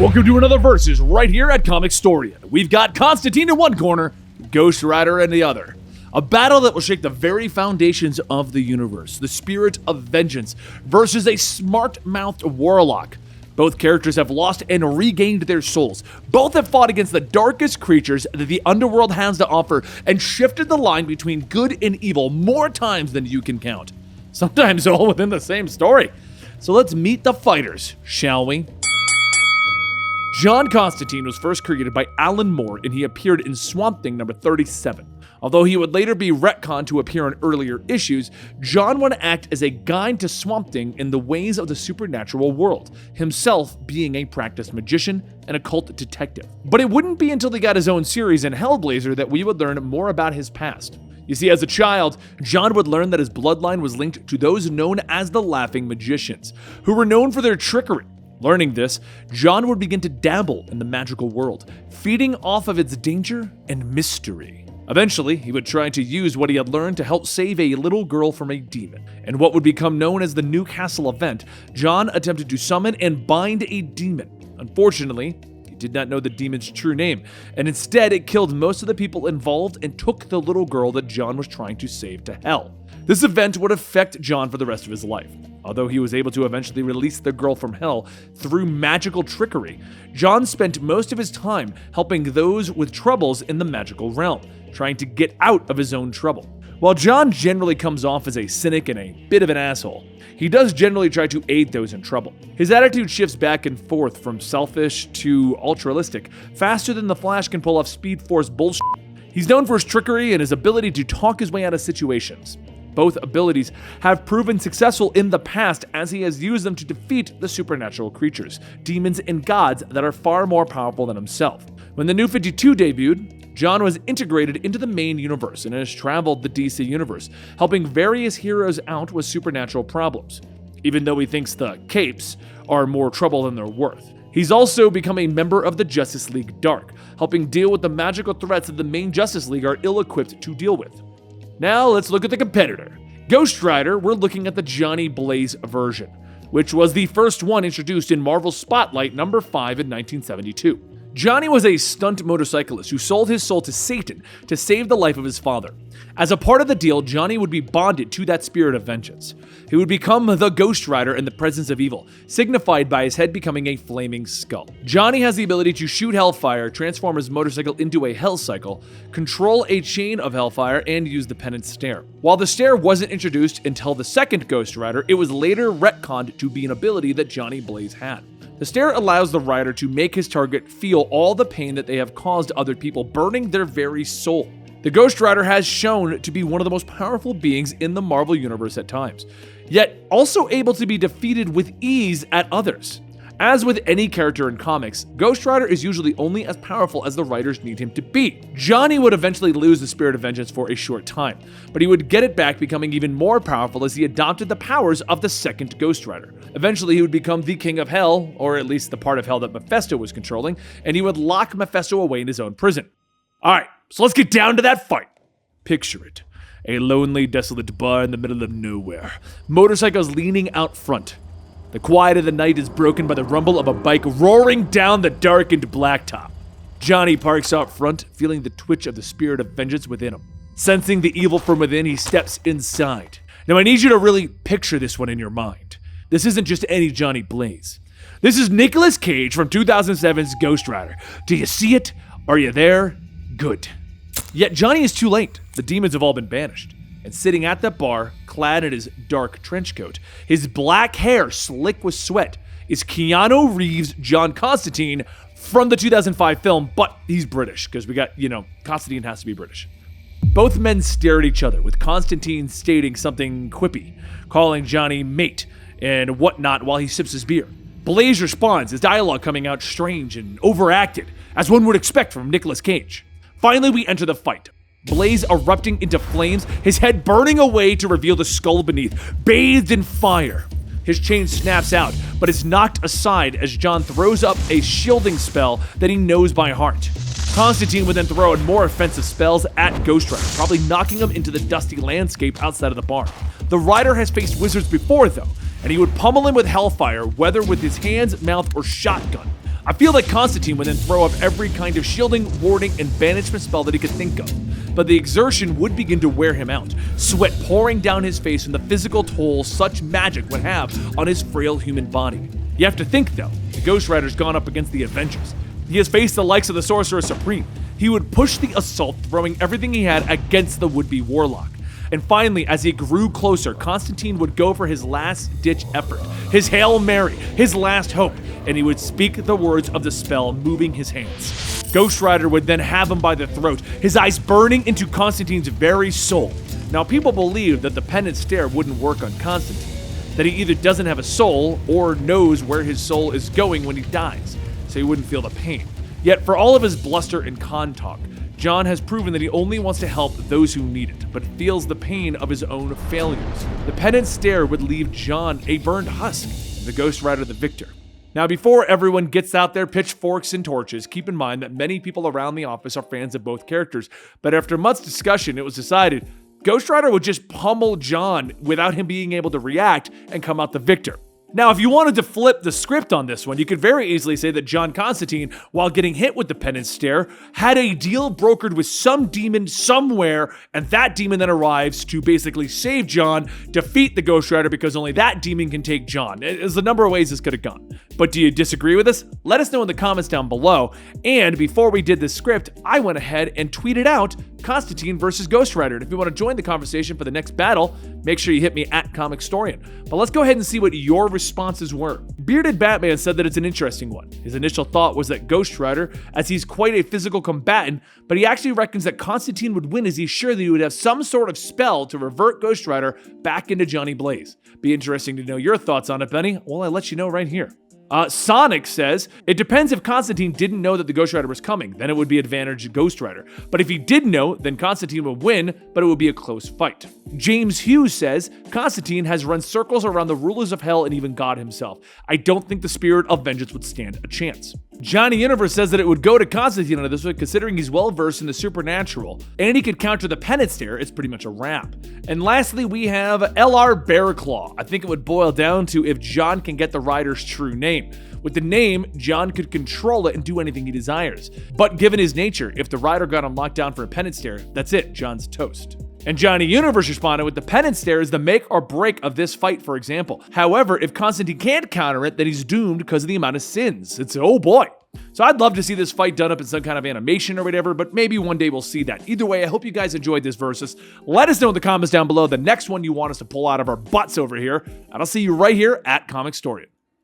Welcome to another Versus right here at Comicstorian. We've got Constantine in one corner, Ghost Rider in the other. A battle that will shake the very foundations of the universe, the spirit of vengeance versus a smart-mouthed warlock. Both characters have lost and regained their souls. Both have fought against the darkest creatures that the underworld has to offer and shifted the line between good and evil more times than you can count. Sometimes all within the same story. So let's meet the fighters, shall we? John Constantine was first created by Alan Moore, and he appeared in Swamp Thing number 37. Although he would later be retconned to appear in earlier issues, John would act as a guide to Swamp Thing in the ways of the supernatural world, himself being a practiced magician and occult detective. But it wouldn't be until he got his own series in Hellblazer that we would learn more about his past. You see, as a child, John would learn that his bloodline was linked to those known as the Laughing Magicians, who were known for their trickery. Learning this, John would begin to dabble in the magical world, feeding off of its danger and mystery. Eventually, he would try to use what he had learned to help save a little girl from a demon. In what would become known as the Newcastle event, John attempted to summon and bind a demon. Unfortunately, he did not know the demon's true name, and instead it killed most of the people involved and took the little girl that John was trying to save to hell. This event would affect John for the rest of his life. Although he was able to eventually release the girl from hell through magical trickery, John spent most of his time helping those with troubles in the magical realm, trying to get out of his own trouble. While John generally comes off as a cynic and a bit of an asshole, he does generally try to aid those in trouble. His attitude shifts back and forth from selfish to altruistic, faster than the Flash can pull off Speed Force bullshit. He's known for his trickery and his ability to talk his way out of situations. Both abilities have proven successful in the past as he has used them to defeat the supernatural creatures, demons, and gods that are far more powerful than himself. When the New 52 debuted, John was integrated into the main universe and has traveled the DC universe, helping various heroes out with supernatural problems, even though he thinks the Capes are more trouble than they're worth. He's also become a member of the Justice League Dark, helping deal with the magical threats that the main Justice League are ill-equipped to deal with. Now let's look at the competitor. Ghost Rider, we're looking at the Johnny Blaze version, which was the first one introduced in Marvel's Spotlight number 5 in 1972. Johnny was a stunt motorcyclist who sold his soul to Satan to save the life of his father. As a part of the deal, Johnny would be bonded to that spirit of vengeance. He would become the Ghost Rider in the presence of evil, signified by his head becoming a flaming skull. Johnny has the ability to shoot hellfire, transform his motorcycle into a hell cycle, control a chain of hellfire, and use the penance stare. While the stare wasn't introduced until the second Ghost Rider, it was later retconned to be an ability that Johnny Blaze had. The stare allows the rider to make his target feel all the pain that they have caused other people, burning their very soul. The Ghost Rider has shown to be one of the most powerful beings in the Marvel Universe at times, yet also able to be defeated with ease at others. As with any character in comics, Ghost Rider is usually only as powerful as the writers need him to be. Johnny would eventually lose the spirit of vengeance for a short time, but he would get it back, becoming even more powerful as he adopted the powers of the second Ghost Rider. Eventually, he would become the King of Hell, or at least the part of Hell that Mephisto was controlling, and he would lock Mephisto away in his own prison. Alright, so let's get down to that fight. Picture it. A lonely, desolate bar in the middle of nowhere. Motorcycles leaning out front. The quiet of the night is broken by the rumble of a bike roaring down the darkened blacktop. Johnny parks out front, feeling the twitch of the spirit of vengeance within him. Sensing the evil from within, he steps inside. Now I need you to really picture this one in your mind. This isn't just any Johnny Blaze. This is Nicolas Cage from 2007's Ghost Rider. Do you see it? Are you there? Good. Yet Johnny is too late. The demons have all been banished. And sitting at that bar, clad in his dark trench coat, his black hair slick with sweat, is Keanu Reeves' John Constantine from the 2005 film, but he's British, because we got, Constantine has to be British. Both men stare at each other, with Constantine stating something quippy, calling Johnny mate and whatnot while he sips his beer. Blaze responds, his dialogue coming out strange and overacted, as one would expect from Nicolas Cage. Finally, we enter the fight. Blaze erupting into flames, his head burning away to reveal the skull beneath, bathed in fire. His chain snaps out, but is knocked aside as John throws up a shielding spell that he knows by heart. Constantine would then throw in more offensive spells at Ghost Rider, probably knocking him into the dusty landscape outside of the bar. The Rider has faced wizards before, though, and he would pummel him with hellfire, whether with his hands, mouth, or shotgun. I feel like Constantine would then throw up every kind of shielding, warding, and banishment spell that he could think of. But the exertion would begin to wear him out, sweat pouring down his face and the physical toll such magic would have on his frail human body. You have to think though, the Ghost Rider's gone up against the Avengers. He has faced the likes of the Sorcerer Supreme. He would push the assault, throwing everything he had against the would-be warlock. And finally, as he grew closer, Constantine would go for his last-ditch effort, his Hail Mary, his last hope, and he would speak the words of the spell, moving his hands. Ghost Rider would then have him by the throat, his eyes burning into Constantine's very soul. Now, people believe that the penance stare wouldn't work on Constantine, that he either doesn't have a soul or knows where his soul is going when he dies, so he wouldn't feel the pain. Yet, for all of his bluster and con talk, John has proven that he only wants to help those who need it, but feels the pain of his own failures. The penance stare would leave John a burned husk, and the Ghost Rider the victor. Now, before everyone gets out their pitchforks and torches, keep in mind that many people around the office are fans of both characters, but after much discussion, it was decided Ghost Rider would just pummel John without him being able to react and come out the victor. Now, if you wanted to flip the script on this one, you could very easily say that John Constantine, while getting hit with the penance stare, had a deal brokered with some demon somewhere, and that demon then arrives to basically save John, defeat the Ghost Rider because only that demon can take John. There's a number of ways this could have gone. But do you disagree with us? Let us know in the comments down below. And before we did this script, I went ahead and tweeted out Constantine versus Ghost Rider. And if you want to join the conversation for the next battle, make sure you hit me at Comicstorian. But let's go ahead and see what your responses were. Bearded Batman said that it's an interesting one. His initial thought was that Ghost Rider, as he's quite a physical combatant, but he actually reckons that Constantine would win as he's sure that he would have some sort of spell to revert Ghost Rider back into Johnny Blaze. Be interesting to know your thoughts on it, Benny. Well, I'll let you know right here. Sonic says, it depends if Constantine didn't know that the Ghost Rider was coming, then it would be advantage Ghost Rider. But if he did know, then Constantine would win, but it would be a close fight. James Hughes says, Constantine has run circles around the rulers of hell and even God himself. I don't think the spirit of vengeance would stand a chance. Johnny Universe says that it would go to Constantine on this one, considering he's well versed in the supernatural, and he could counter the penance stare. It's pretty much a wrap. And lastly, we have LR Bearclaw. I think it would boil down to if John can get the rider's true name. With the name, John could control it and do anything he desires. But given his nature, if the rider got him locked down for a penance stare, that's it, John's toast. And Johnny Universe responded with the penance stare is the make or break of this fight, for example. However, if Constantine can't counter it, then he's doomed because of the amount of sins. It's oh boy. So I'd love to see this fight done up in some kind of animation or whatever, but maybe one day we'll see that. Either way, I hope you guys enjoyed this versus. Let us know in the comments down below the next one you want us to pull out of our butts over here, and I'll see you right here at Comicstorian.